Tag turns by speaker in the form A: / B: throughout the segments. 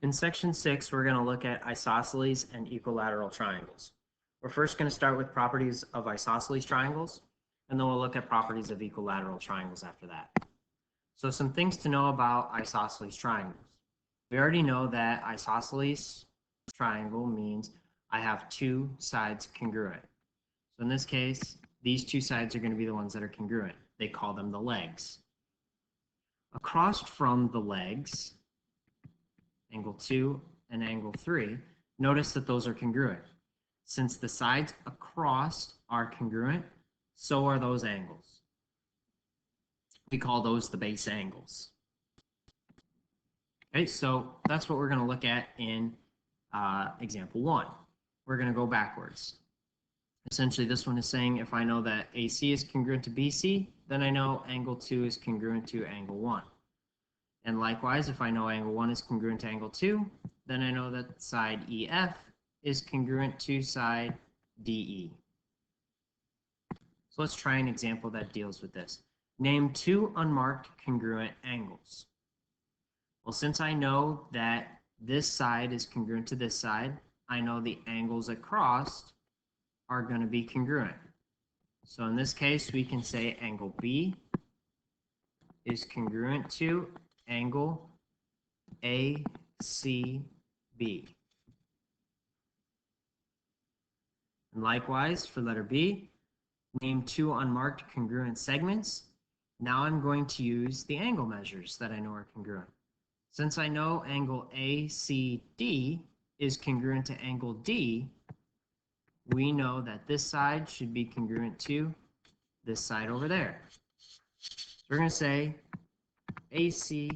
A: In section 6, we're going to look at isosceles and equilateral triangles. We're first going to start with properties of isosceles triangles, and then we'll look at properties of equilateral triangles after that. So some things to know about isosceles triangles. We already know that isosceles triangle means I have two sides congruent. So in this case, these two sides are going to be the ones that are congruent. They call them the legs. Across from the legs, angle 2 and angle 3, notice that those are congruent. Since the sides across are congruent, so are those angles. We call those the base angles. Okay, so that's what we're going to look at in example 1. We're going to go backwards. Essentially, this one is saying if I know that AC is congruent to BC, then I know angle 2 is congruent to angle 1. And likewise, if I know angle 1 is congruent to angle 2, then I know that side EF is congruent to side DE. So let's try an example that deals with this. Name two unmarked congruent angles. Well, since I know that this side is congruent to this side, I know the angles across are going to be congruent. So in this case, we can say angle B is congruent to angle ACB. And likewise, for letter B, name two unmarked congruent segments. Now I'm going to use the angle measures that I know are congruent. Since I know angle ACD is congruent to angle D, we know that this side should be congruent to this side over there. So we're going to say AC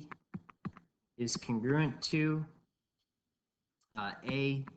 A: is congruent to AD.